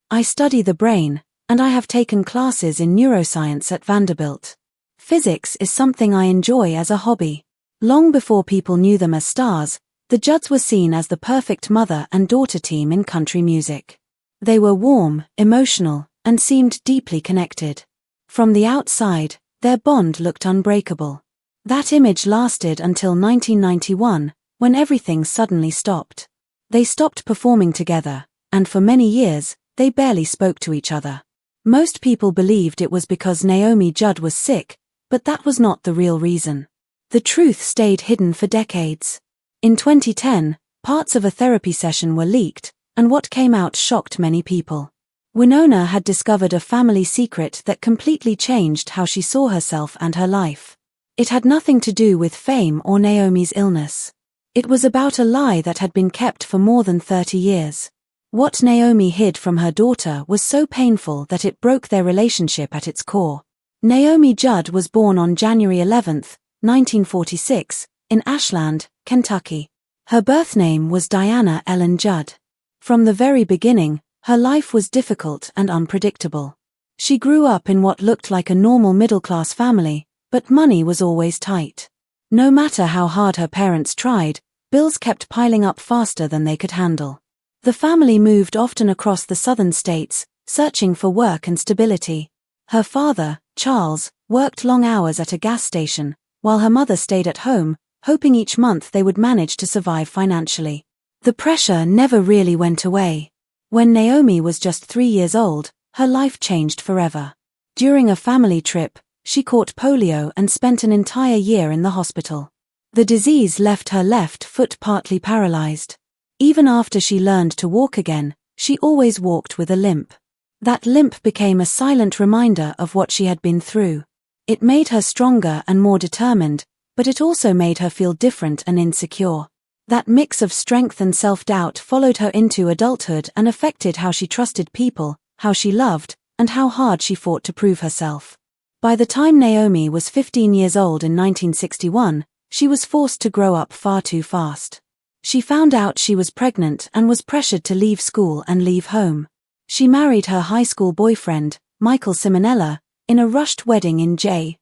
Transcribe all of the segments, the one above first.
I study the brain, and I have taken classes in neuroscience at Vanderbilt. Physics is something I enjoy as a hobby. Long before people knew them as stars, the Judds were seen as the perfect mother and daughter team in country music. They were warm, emotional, and seemed deeply connected. From the outside, their bond looked unbreakable. That image lasted until 1991, when everything suddenly stopped. They stopped performing together, and for many years, they barely spoke to each other. Most people believed it was because Naomi Judd was sick, but that was not the real reason. The truth stayed hidden for decades. In 2010, parts of a therapy session were leaked, and what came out shocked many people. Wynonna had discovered a family secret that completely changed how she saw herself and her life. It had nothing to do with fame or Naomi's illness. It was about a lie that had been kept for more than 30 years. What Naomi hid from her daughter was so painful that it broke their relationship at its core. Naomi Judd was born on January 11, 1946, in Ashland, Kentucky. Her birth name was Diana Ellen Judd. From the very beginning, her life was difficult and unpredictable. She grew up in what looked like a normal middle-class family, but money was always tight. No matter how hard her parents tried, bills kept piling up faster than they could handle. The family moved often across the southern states, searching for work and stability. Her father, Charles, worked long hours at a gas station, while her mother stayed at home, hoping each month they would manage to survive financially. The pressure never really went away. When Naomi was just 3 years old, her life changed forever. During a family trip, she caught polio and spent an entire year in the hospital. The disease left her left foot partly paralyzed. Even after she learned to walk again, she always walked with a limp. That limp became a silent reminder of what she had been through. It made her stronger and more determined, but it also made her feel different and insecure. That mix of strength and self-doubt followed her into adulthood and affected how she trusted people, how she loved, and how hard she fought to prove herself. By the time Naomi was 15 years old in 1961, she was forced to grow up far too fast. She found out she was pregnant and was pressured to leave school and leave home. She married her high school boyfriend, Michael Simonella, in a rushed wedding in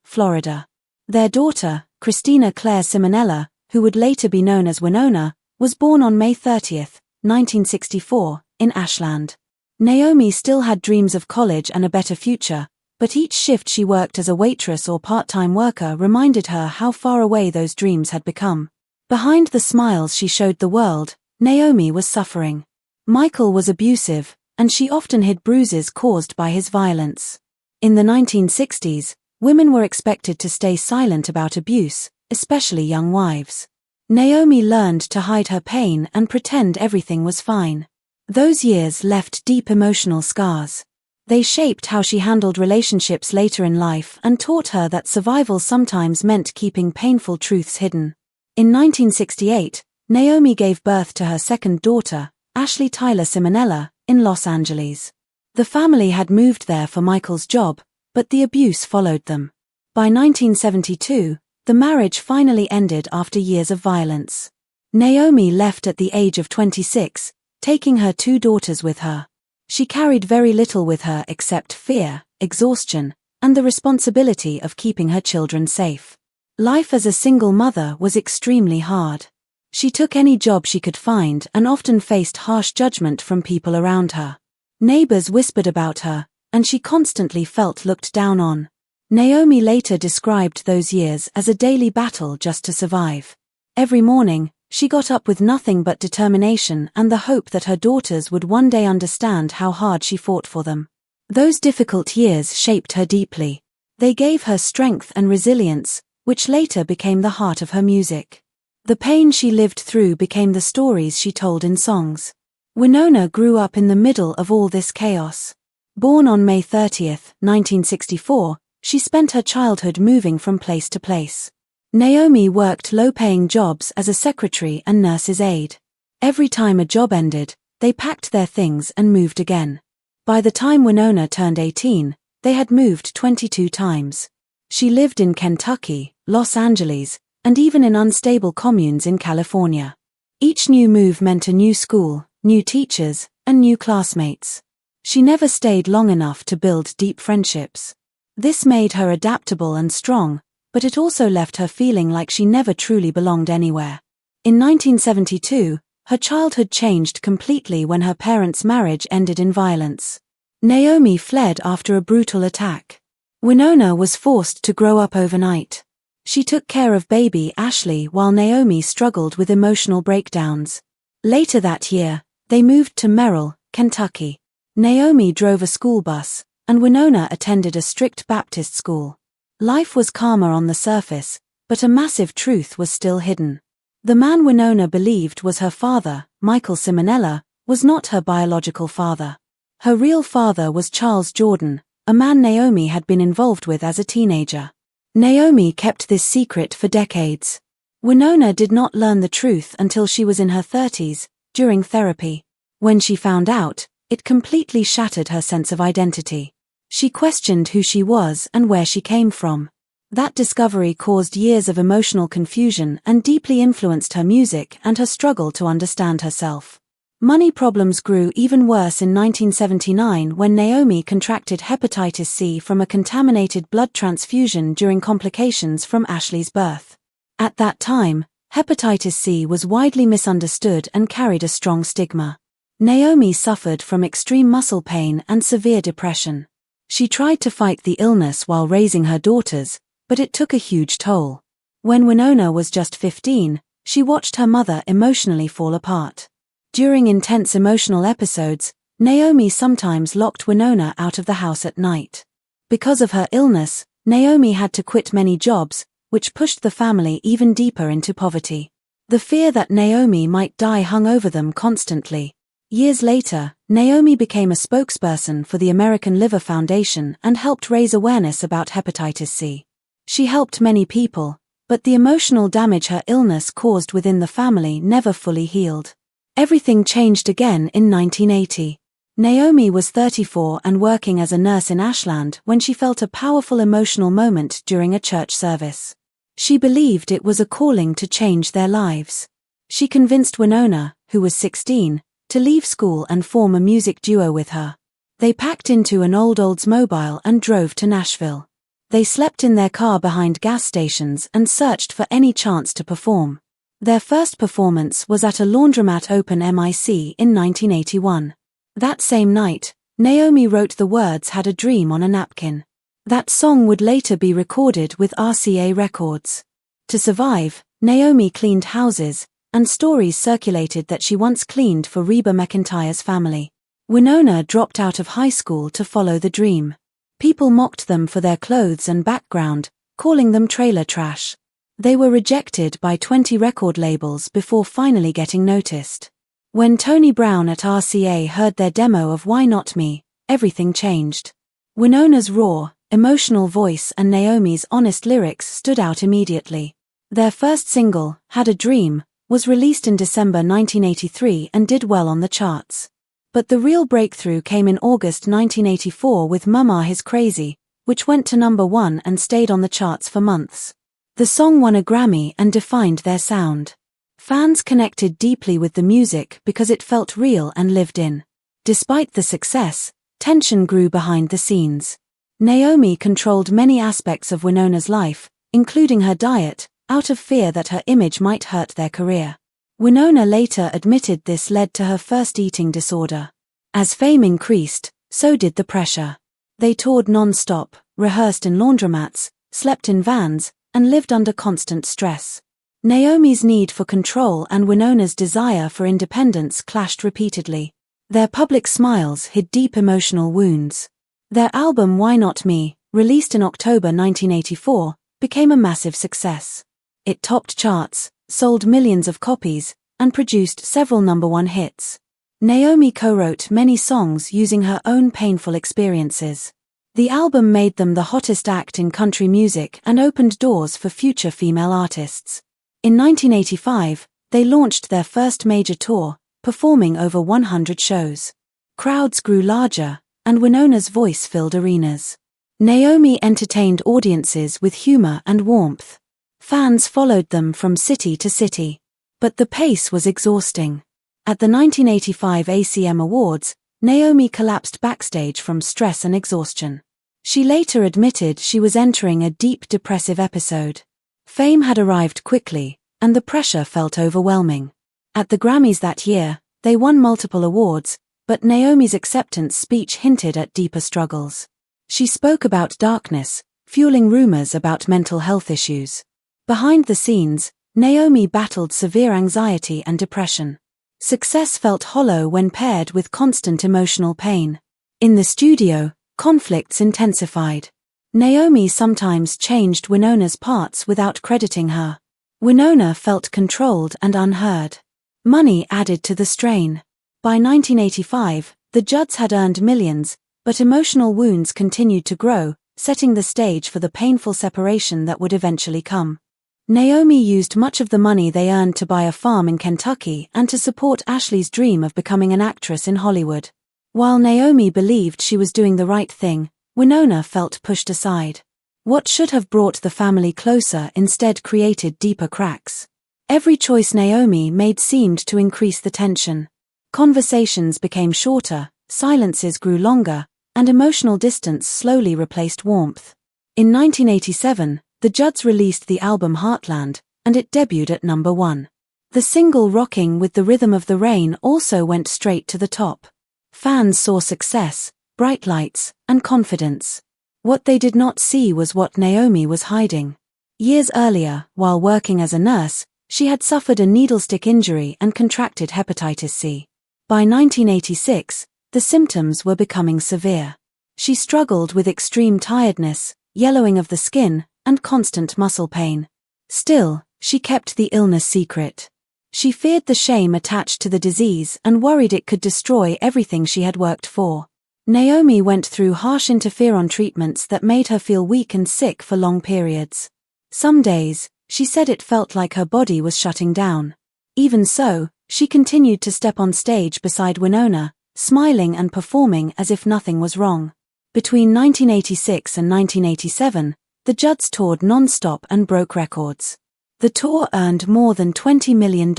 Florida. Their daughter, Christina Claire Simonella, who would later be known as Wynonna, was born on May 30, 1964, in Ashland. Naomi still had dreams of college and a better future, but each shift she worked as a waitress or part-time worker reminded her how far away those dreams had become. Behind the smiles she showed the world, Naomi was suffering. Michael was abusive, and she often hid bruises caused by his violence. In the 1960s, women were expected to stay silent about abuse, especially young wives. Naomi learned to hide her pain and pretend everything was fine. Those years left deep emotional scars. They shaped how she handled relationships later in life and taught her that survival sometimes meant keeping painful truths hidden. In 1968, Naomi gave birth to her second daughter, Ashley Tyler Simonella, in Los Angeles. The family had moved there for Michael's job, but the abuse followed them. By 1972, the marriage finally ended after years of violence. Naomi left at the age of 26, taking her 2 daughters with her. She carried very little with her except fear, exhaustion, and the responsibility of keeping her children safe. Life as a single mother was extremely hard. She took any job she could find and often faced harsh judgment from people around her. Neighbors whispered about her, and she constantly felt looked down on. Naomi later described those years as a daily battle just to survive. Every morning, she got up with nothing but determination and the hope that her daughters would one day understand how hard she fought for them. Those difficult years shaped her deeply. They gave her strength and resilience, which later became the heart of her music. The pain she lived through became the stories she told in songs. Wynonna grew up in the middle of all this chaos. Born on May 30, 1964, she spent her childhood moving from place to place. Naomi worked low-paying jobs as a secretary and nurse's aide. Every time a job ended, they packed their things and moved again. By the time Wynonna turned 18, they had moved 22 times. She lived in Kentucky, Los Angeles, and even in unstable communes in California. Each new move meant a new school, new teachers, and new classmates. She never stayed long enough to build deep friendships. This made her adaptable and strong, but it also left her feeling like she never truly belonged anywhere. In 1972, her childhood changed completely when her parents' marriage ended in violence. Naomi fled after a brutal attack. Wynonna was forced to grow up overnight. She took care of baby Ashley while Naomi struggled with emotional breakdowns. Later that year, they moved to Merrill, Kentucky. Naomi drove a school bus, and Wynonna attended a strict Baptist school. Life was calmer on the surface, but a massive truth was still hidden. The man Wynonna believed was her father, Michael Simonella, was not her biological father. Her real father was Charles Jordan, a man Naomi had been involved with as a teenager. Naomi kept this secret for decades. Wynonna did not learn the truth until she was in her 30s, during therapy. When she found out, it completely shattered her sense of identity. She questioned who she was and where she came from. That discovery caused years of emotional confusion and deeply influenced her music and her struggle to understand herself. Money problems grew even worse in 1979 when Naomi contracted hepatitis C from a contaminated blood transfusion during complications from Ashley's birth. At that time, hepatitis C was widely misunderstood and carried a strong stigma. Naomi suffered from extreme muscle pain and severe depression. She tried to fight the illness while raising her daughters, but it took a huge toll. When Wynonna was just 15, she watched her mother emotionally fall apart. During intense emotional episodes, Naomi sometimes locked Wynonna out of the house at night. Because of her illness, Naomi had to quit many jobs, which pushed the family even deeper into poverty. The fear that Naomi might die hung over them constantly. Years later, Naomi became a spokesperson for the American Liver Foundation and helped raise awareness about hepatitis C. She helped many people, but the emotional damage her illness caused within the family never fully healed. Everything changed again in 1980. Naomi was 34 and working as a nurse in Ashland when she felt a powerful emotional moment during a church service. She believed it was a calling to change their lives. She convinced Wynonna, who was 16, to leave school and form a music duo with her. They packed into an old Oldsmobile and drove to Nashville. They slept in their car behind gas stations and searched for any chance to perform. Their first performance was at a laundromat open mic in 1981. That same night, Naomi wrote the words "Had a Dream" on a napkin. That song would later be recorded with RCA Records. To survive, Naomi cleaned houses, and stories circulated that she once cleaned for Reba McEntire's family. Wynonna dropped out of high school to follow the dream. People mocked them for their clothes and background, calling them trailer trash. They were rejected by 20 record labels before finally getting noticed. When Tony Brown at RCA heard their demo of Why Not Me, everything changed. Wynonna's raw, emotional voice and Naomi's honest lyrics stood out immediately. Their first single, Had a Dream, was released in December 1983 and did well on the charts. But the real breakthrough came in August 1984 with Mama Is Crazy, which went to #1 and stayed on the charts for months. The song won a Grammy and defined their sound. Fans connected deeply with the music because it felt real and lived in. Despite the success, tension grew behind the scenes. Naomi controlled many aspects of Wynonna's life, including her diet, out of fear that her image might hurt their career. Wynonna later admitted this led to her first eating disorder. As fame increased, so did the pressure. They toured non-stop, rehearsed in laundromats, slept in vans, and lived under constant stress. Naomi's need for control and Wynonna's desire for independence clashed repeatedly. Their public smiles hid deep emotional wounds. Their album Why Not Me, released in October 1984, became a massive success. It topped charts, sold millions of copies, and produced several #1 hits. Naomi co-wrote many songs using her own painful experiences. The album made them the hottest act in country music and opened doors for future female artists. In 1985, they launched their first major tour, performing over 100 shows. Crowds grew larger, and Wynonna's voice filled arenas. Naomi entertained audiences with humor and warmth. Fans followed them from city to city. But the pace was exhausting. At the 1985 ACM Awards, Naomi collapsed backstage from stress and exhaustion. She later admitted she was entering a deep depressive episode. Fame had arrived quickly, and the pressure felt overwhelming. At the Grammys that year, they won multiple awards, but Naomi's acceptance speech hinted at deeper struggles. She spoke about darkness, fueling rumors about mental health issues. Behind the scenes, Naomi battled severe anxiety and depression. Success felt hollow when paired with constant emotional pain. In the studio, conflicts intensified. Naomi sometimes changed Wynonna's parts without crediting her. Wynonna felt controlled and unheard. Money added to the strain. By 1985, the Judds had earned millions, but emotional wounds continued to grow, setting the stage for the painful separation that would eventually come. Naomi used much of the money they earned to buy a farm in Kentucky and to support Ashley's dream of becoming an actress in Hollywood. While Naomi believed she was doing the right thing, Wynonna felt pushed aside. What should have brought the family closer instead created deeper cracks. Every choice Naomi made seemed to increase the tension. Conversations became shorter, silences grew longer, and emotional distance slowly replaced warmth. In 1987, the Judds released the album Heartland, and it debuted at number 1. The single Rocking with the Rhythm of the Rain also went straight to the top. Fans saw success, bright lights, and confidence. What they did not see was what Naomi was hiding. Years earlier, while working as a nurse, she had suffered a needlestick injury and contracted hepatitis C. By 1986, the symptoms were becoming severe. She struggled with extreme tiredness, yellowing of the skin, and constant muscle pain. Still, she kept the illness secret. She feared the shame attached to the disease and worried it could destroy everything she had worked for. Naomi went through harsh interferon treatments that made her feel weak and sick for long periods. Some days, she said it felt like her body was shutting down. Even so, she continued to step on stage beside Wynonna, smiling and performing as if nothing was wrong. Between 1986 and 1987, the Judds toured non-stop and broke records. The tour earned more than $20 million.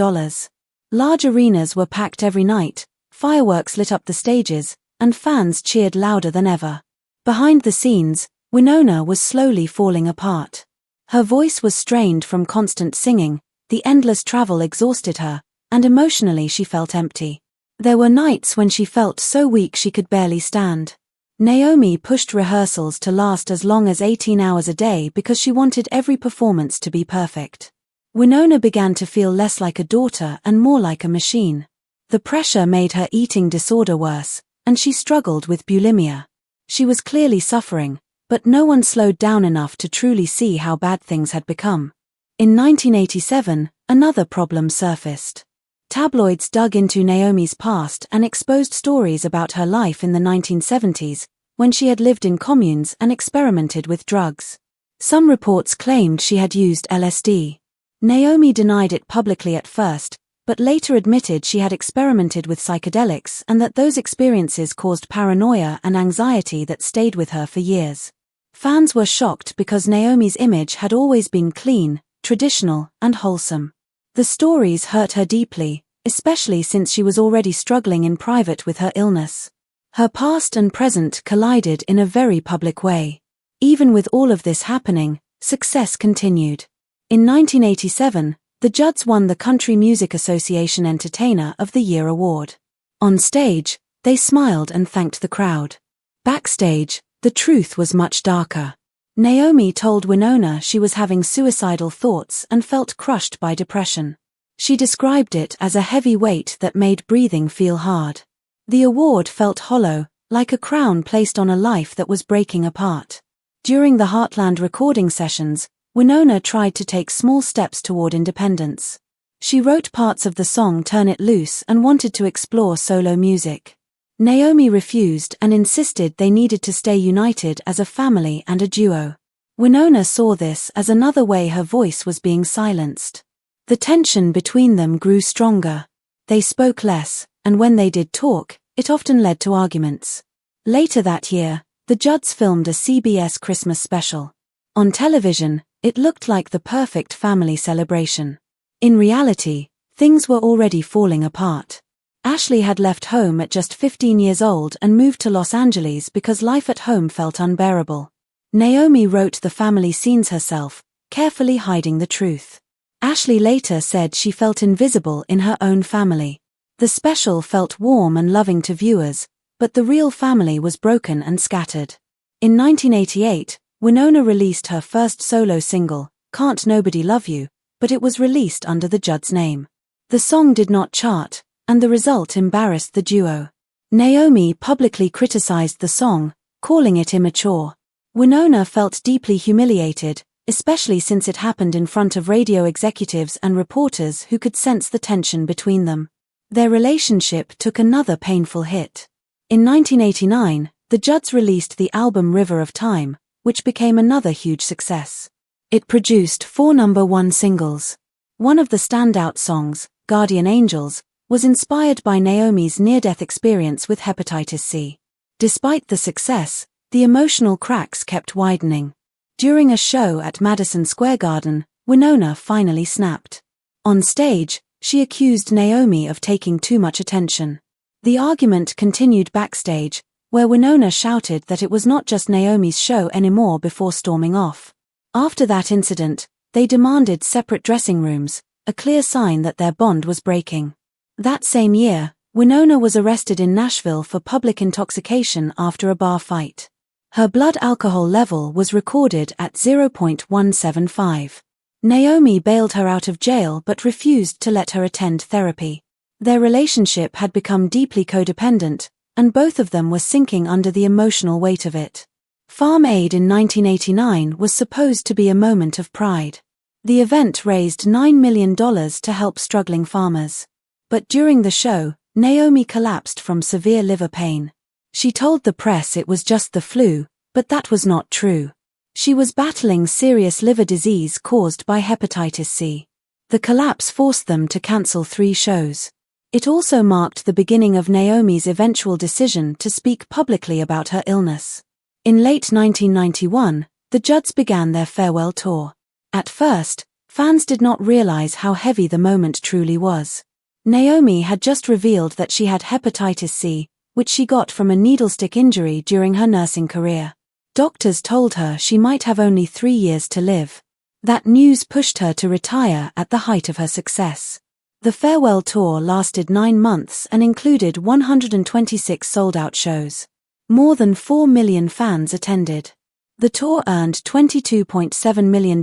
Large arenas were packed every night, fireworks lit up the stages, and fans cheered louder than ever. Behind the scenes, Wynonna was slowly falling apart. Her voice was strained from constant singing, the endless travel exhausted her, and emotionally she felt empty. There were nights when she felt so weak she could barely stand. Naomi pushed rehearsals to last as long as 18 hours a day because she wanted every performance to be perfect. Wynonna began to feel less like a daughter and more like a machine. The pressure made her eating disorder worse, and she struggled with bulimia. She was clearly suffering, but no one slowed down enough to truly see how bad things had become. In 1987, another problem surfaced. Tabloids dug into Naomi's past and exposed stories about her life in the 1970s, when she had lived in communes and experimented with drugs. Some reports claimed she had used LSD. Naomi denied it publicly at first, but later admitted she had experimented with psychedelics and that those experiences caused paranoia and anxiety that stayed with her for years. Fans were shocked because Naomi's image had always been clean, traditional, and wholesome. The stories hurt her deeply, especially since she was already struggling in private with her illness. Her past and present collided in a very public way. Even with all of this happening, success continued. In 1987, the Judds won the Country Music Association Entertainer of the Year award. On stage, they smiled and thanked the crowd. Backstage, the truth was much darker. Naomi told Wynonna she was having suicidal thoughts and felt crushed by depression. She described it as a heavy weight that made breathing feel hard. The award felt hollow, like a crown placed on a life that was breaking apart. During the Heartland recording sessions, Wynonna tried to take small steps toward independence. She wrote parts of the song Turn It Loose and wanted to explore solo music. Naomi refused and insisted they needed to stay united as a family and a duo. Wynonna saw this as another way her voice was being silenced. The tension between them grew stronger. They spoke less, and when they did talk, it often led to arguments. Later that year, the Judds filmed a CBS Christmas special. On television, it looked like the perfect family celebration. In reality, things were already falling apart. Ashley had left home at just 15 years old and moved to Los Angeles because life at home felt unbearable. Naomi wrote the family scenes herself, carefully hiding the truth. Ashley later said she felt invisible in her own family. The special felt warm and loving to viewers, but the real family was broken and scattered. In 1988, Wynonna released her first solo single, Can't Nobody Love You, but it was released under the Judds name. The song did not chart, and the result embarrassed the duo. Naomi publicly criticized the song, calling it immature. Wynonna felt deeply humiliated, especially since it happened in front of radio executives and reporters who could sense the tension between them. Their relationship took another painful hit. In 1989, the Judds released the album River of Time, which became another huge success. It produced 4 #1 singles. One of the standout songs, Guardian Angels, was inspired by Naomi's near-death experience with hepatitis C. Despite the success, the emotional cracks kept widening. During a show at Madison Square Garden, Wynonna finally snapped. On stage, she accused Naomi of taking too much attention. The argument continued backstage, where Wynonna shouted that it was not just Naomi's show anymore before storming off. After that incident, they demanded separate dressing rooms, a clear sign that their bond was breaking. That same year, Wynonna was arrested in Nashville for public intoxication after a bar fight. Her blood alcohol level was recorded at 0.175. Naomi bailed her out of jail but refused to let her attend therapy. Their relationship had become deeply codependent, and both of them were sinking under the emotional weight of it. Farm Aid in 1989 was supposed to be a moment of pride. The event raised $9 million to help struggling farmers. But during the show, Naomi collapsed from severe liver pain. She told the press it was just the flu, but that was not true. She was battling serious liver disease caused by hepatitis C. The collapse forced them to cancel 3 shows. It also marked the beginning of Naomi's eventual decision to speak publicly about her illness. In late 1991, the Judds began their farewell tour. At first, fans did not realize how heavy the moment truly was. Naomi had just revealed that she had hepatitis C, which she got from a needlestick injury during her nursing career. Doctors told her she might have only 3 years to live. That news pushed her to retire at the height of her success. The farewell tour lasted 9 months and included 126 sold-out shows. More than 4 million fans attended. The tour earned $22.7 million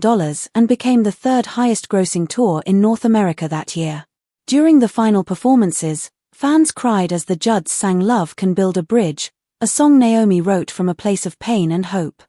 and became the 3rd highest-grossing tour in North America that year. During the final performances, fans cried as the Judds sang Love Can Build a Bridge, a song Naomi wrote from a place of pain and hope.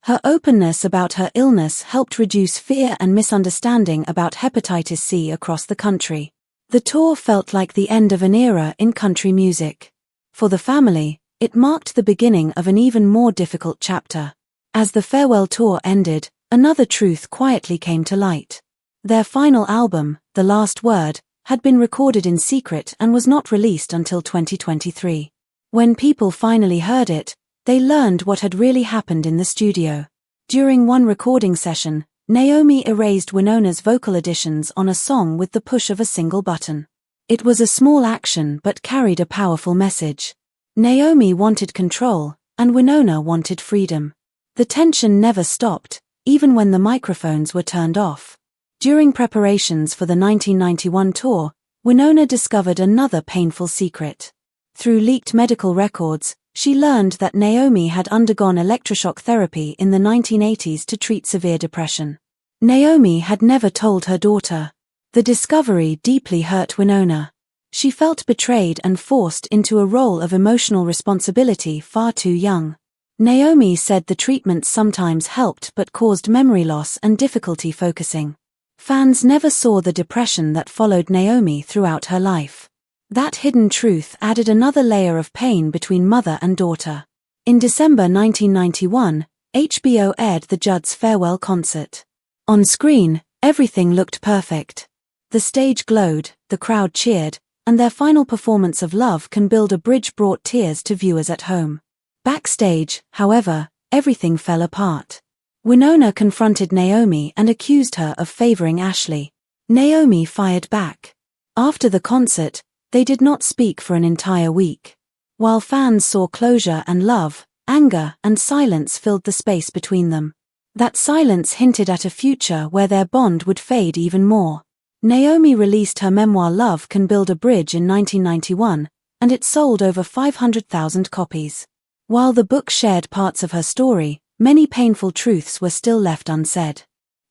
Her openness about her illness helped reduce fear and misunderstanding about hepatitis C across the country. The tour felt like the end of an era in country music. For the family, it marked the beginning of an even more difficult chapter. As the farewell tour ended, another truth quietly came to light. Their final album, The Last Word, had been recorded in secret and was not released until 2023. When people finally heard it, they learned what had really happened in the studio. During one recording session, Naomi erased Wynonna's vocal additions on a song with the push of a single button. It was a small action but carried a powerful message. Naomi wanted control, and Wynonna wanted freedom. The tension never stopped, even when the microphones were turned off. During preparations for the 1991 tour, Wynonna discovered another painful secret. Through leaked medical records, she learned that Naomi had undergone electroshock therapy in the 1980s to treat severe depression. Naomi had never told her daughter. The discovery deeply hurt Wynonna. She felt betrayed and forced into a role of emotional responsibility far too young. Naomi said the treatment sometimes helped but caused memory loss and difficulty focusing. Fans never saw the depression that followed Naomi throughout her life. That hidden truth added another layer of pain between mother and daughter. In December 1991, HBO aired the Judds' farewell concert. On screen, everything looked perfect. The stage glowed, the crowd cheered, and their final performance of Love Can Build a Bridge brought tears to viewers at home. Backstage, however, everything fell apart. Wynonna confronted Naomi and accused her of favoring Ashley. Naomi fired back. After the concert, They did not speak for an entire week. While fans saw closure and love, anger and silence filled the space between them. That silence hinted at a future where their bond would fade even more. Naomi released her memoir Love Can Build a Bridge in 1991, and it sold over 500,000 copies. While the book shared parts of her story, many painful truths were still left unsaid.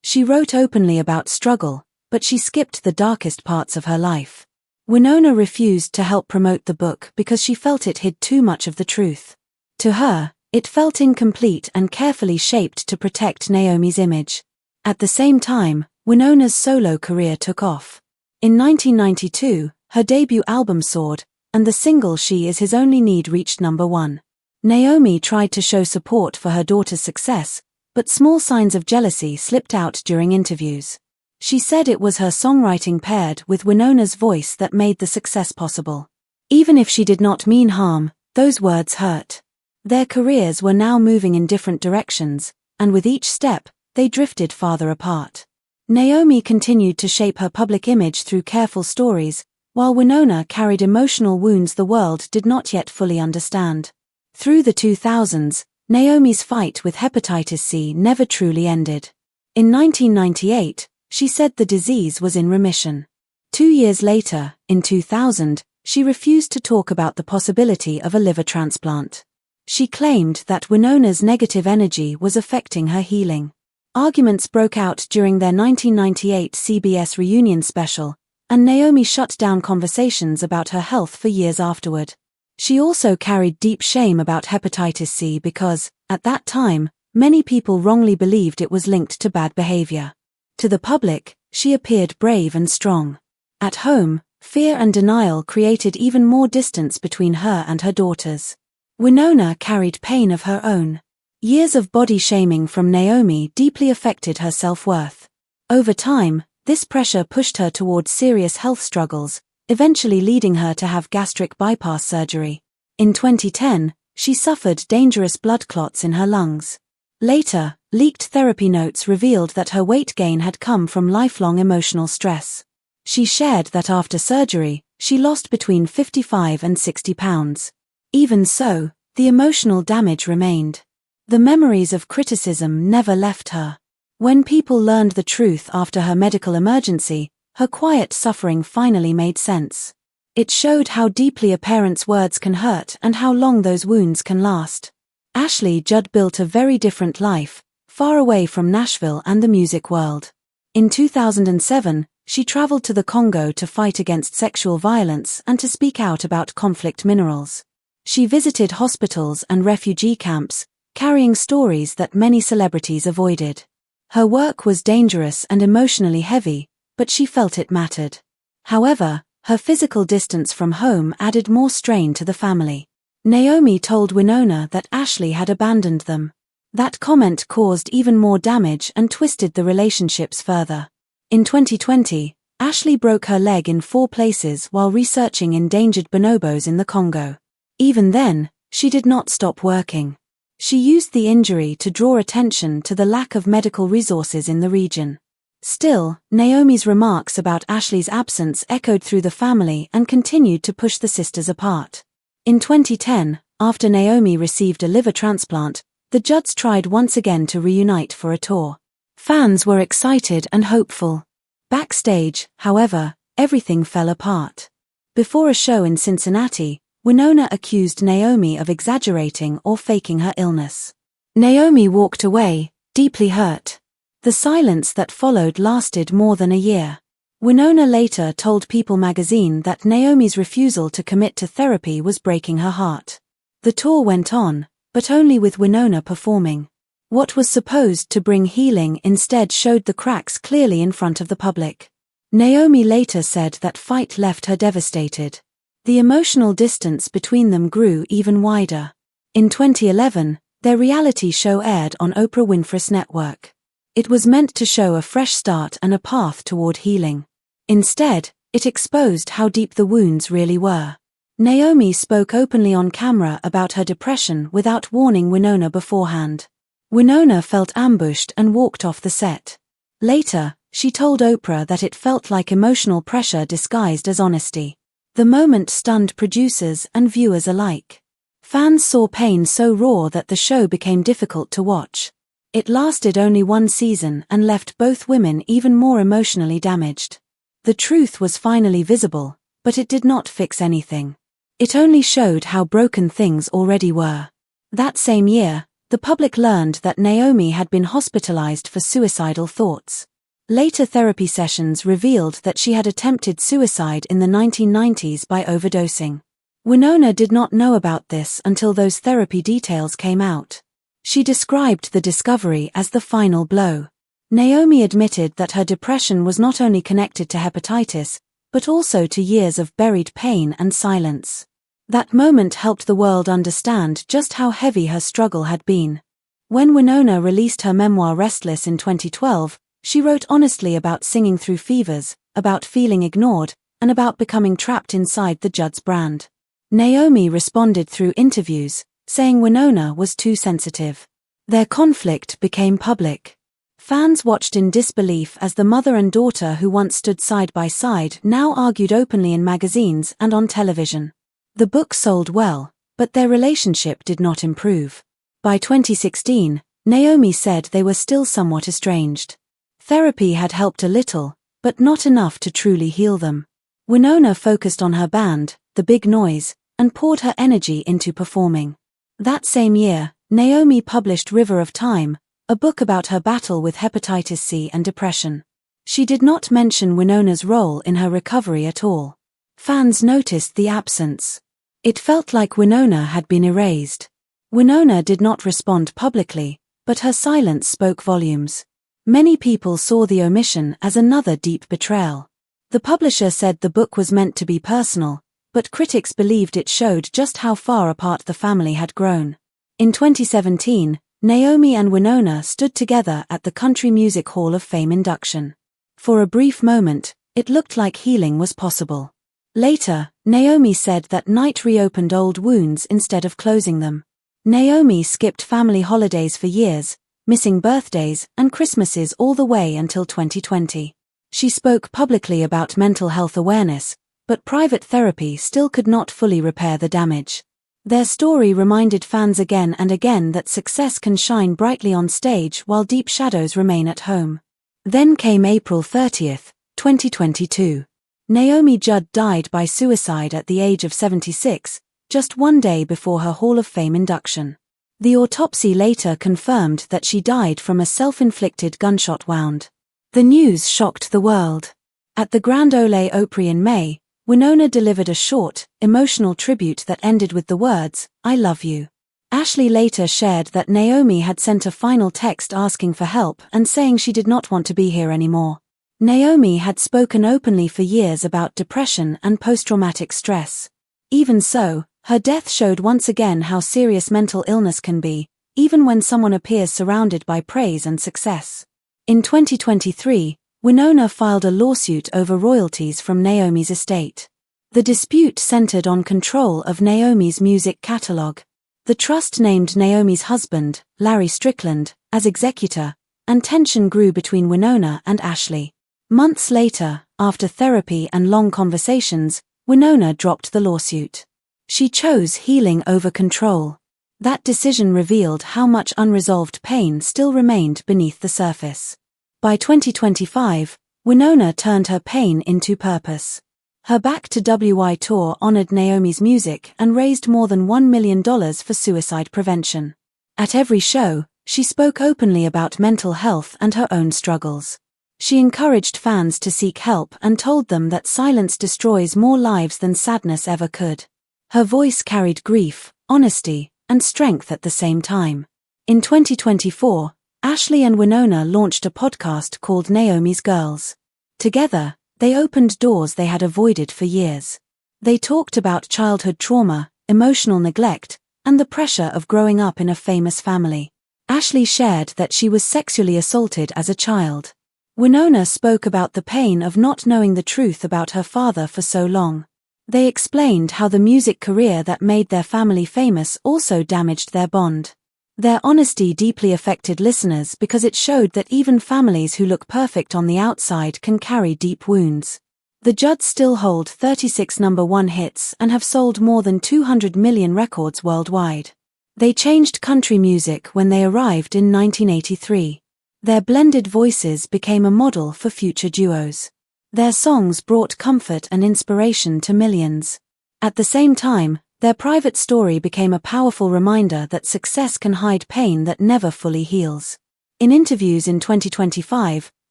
She wrote openly about struggle, but she skipped the darkest parts of her life. Wynonna refused to help promote the book because she felt it hid too much of the truth. To her, it felt incomplete and carefully shaped to protect Naomi's image. At the same time, Wynonna's solo career took off. In 1992, her debut album soared, and the single She Is His Only Need reached #1. Naomi tried to show support for her daughter's success, but small signs of jealousy slipped out during interviews. She said it was her songwriting paired with Wynonna's voice that made the success possible. Even if she did not mean harm, those words hurt. Their careers were now moving in different directions, and with each step, they drifted farther apart. Naomi continued to shape her public image through careful stories, while Wynonna carried emotional wounds the world did not yet fully understand. Through the 2000s, Naomi's fight with hepatitis C never truly ended. In 1998, she said the disease was in remission. 2 years later, in 2000, she refused to talk about the possibility of a liver transplant. She claimed that Wynonna's negative energy was affecting her healing. Arguments broke out during their 1998 CBS reunion special, and Naomi shut down conversations about her health for years afterward. She also carried deep shame about hepatitis C because, at that time, many people wrongly believed it was linked to bad behavior. To the public, she appeared brave and strong. At home, fear and denial created even more distance between her and her daughters. Wynonna carried pain of her own. Years of body shaming from Naomi deeply affected her self-worth. Over time, this pressure pushed her towards serious health struggles, eventually leading her to have gastric bypass surgery. In 2010, she suffered dangerous blood clots in her lungs. Later, leaked therapy notes revealed that her weight gain had come from lifelong emotional stress. She shared that after surgery, she lost between 55 and 60 pounds. Even so, the emotional damage remained. The memories of criticism never left her. When people learned the truth after her medical emergency, her quiet suffering finally made sense. It showed how deeply a parent's words can hurt and how long those wounds can last. Ashley Judd built a very different life, far away from Nashville and the music world. In 2007, she traveled to the Congo to fight against sexual violence and to speak out about conflict minerals. She visited hospitals and refugee camps, carrying stories that many celebrities avoided. Her work was dangerous and emotionally heavy, but she felt it mattered. However, her physical distance from home added more strain to the family. Naomi told Wynonna that Ashley had abandoned them. That comment caused even more damage and twisted the relationships further. In 2020, Ashley broke her leg in 4 places while researching endangered bonobos in the Congo. Even then, she did not stop working. She used the injury to draw attention to the lack of medical resources in the region. Still, Naomi's remarks about Ashley's absence echoed through the family and continued to push the sisters apart. In 2010, after Naomi received a liver transplant, the Judds tried once again to reunite for a tour. Fans were excited and hopeful. Backstage, however, everything fell apart. Before a show in Cincinnati, Wynonna accused Naomi of exaggerating or faking her illness. Naomi walked away, deeply hurt. The silence that followed lasted more than a year. Wynonna later told People magazine that Naomi's refusal to commit to therapy was breaking her heart. The tour went on, but only with Wynonna performing. What was supposed to bring healing instead showed the cracks clearly in front of the public. Naomi later said that fight left her devastated. The emotional distance between them grew even wider. In 2011, their reality show aired on Oprah Winfrey's network. It was meant to show a fresh start and a path toward healing. Instead, it exposed how deep the wounds really were. Naomi spoke openly on camera about her depression without warning Wynonna beforehand. Wynonna felt ambushed and walked off the set. Later, she told Oprah that it felt like emotional pressure disguised as honesty. The moment stunned producers and viewers alike. Fans saw pain so raw that the show became difficult to watch. It lasted only one season and left both women even more emotionally damaged. The truth was finally visible, but it did not fix anything. It only showed how broken things already were. That same year, the public learned that Naomi had been hospitalized for suicidal thoughts. Later therapy sessions revealed that she had attempted suicide in the 1990s by overdosing. Wynonna did not know about this until those therapy details came out. She described the discovery as the final blow. Naomi admitted that her depression was not only connected to hepatitis, but also to years of buried pain and silence. That moment helped the world understand just how heavy her struggle had been. When Wynonna released her memoir Restless in 2012, she wrote honestly about singing through fevers, about feeling ignored, and about becoming trapped inside the Judds brand. Naomi responded through interviews, saying Wynonna was too sensitive. Their conflict became public. Fans watched in disbelief as the mother and daughter who once stood side by side now argued openly in magazines and on television. The book sold well, but their relationship did not improve. By 2016, Naomi said they were still somewhat estranged. Therapy had helped a little, but not enough to truly heal them. Wynonna focused on her band, The Big Noise, and poured her energy into performing. That same year, Naomi published River of Time, a book about her battle with hepatitis C and depression. She did not mention Wynonna's role in her recovery at all. Fans noticed the absence. It felt like Wynonna had been erased. Wynonna did not respond publicly, but her silence spoke volumes. Many people saw the omission as another deep betrayal. The publisher said the book was meant to be personal, but critics believed it showed just how far apart the family had grown. In 2017, Naomi and Wynonna stood together at the Country Music Hall of Fame induction. For a brief moment, it looked like healing was possible. Later, Naomi said that night reopened old wounds instead of closing them. Naomi skipped family holidays for years, missing birthdays and Christmases all the way until 2020. She spoke publicly about mental health awareness, but private therapy still could not fully repair the damage. Their story reminded fans again and again that success can shine brightly on stage while deep shadows remain at home. Then came April 30, 2022. Naomi Judd died by suicide at the age of 76, just one day before her Hall of Fame induction. The autopsy later confirmed that she died from a self-inflicted gunshot wound. The news shocked the world. At the Grand Ole Opry in May, Wynonna delivered a short, emotional tribute that ended with the words, "I love you." Ashley later shared that Naomi had sent a final text asking for help and saying she did not want to be here anymore. Naomi had spoken openly for years about depression and post-traumatic stress. Even so, her death showed once again how serious mental illness can be, even when someone appears surrounded by praise and success. In 2023, Wynonna filed a lawsuit over royalties from Naomi's estate. The dispute centered on control of Naomi's music catalog. The trust named Naomi's husband, Larry Strickland, as executor, and tension grew between Wynonna and Ashley. Months later, after therapy and long conversations, Wynonna dropped the lawsuit. She chose healing over control. That decision revealed how much unresolved pain still remained beneath the surface. By 2025, Wynonna turned her pain into purpose. Her Back to WI tour honored Naomi's music and raised more than $1 million for suicide prevention. At every show, she spoke openly about mental health and her own struggles. She encouraged fans to seek help and told them that silence destroys more lives than sadness ever could. Her voice carried grief, honesty, and strength at the same time. In 2024, Ashley and Wynonna launched a podcast called Naomi's Girls. Together, they opened doors they had avoided for years. They talked about childhood trauma, emotional neglect, and the pressure of growing up in a famous family. Ashley shared that she was sexually assaulted as a child. Wynonna spoke about the pain of not knowing the truth about her father for so long. They explained how the music career that made their family famous also damaged their bond. Their honesty deeply affected listeners because it showed that even families who look perfect on the outside can carry deep wounds. The Judds still hold 36 #1 hits and have sold more than 200 million records worldwide. They changed country music when they arrived in 1983. Their blended voices became a model for future duos. Their songs brought comfort and inspiration to millions. At the same time, their private story became a powerful reminder that success can hide pain that never fully heals. In interviews in 2025,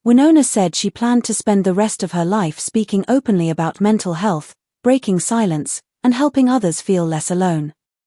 Wynonna said she planned to spend the rest of her life speaking openly about mental health, breaking silence, and helping others feel less alone.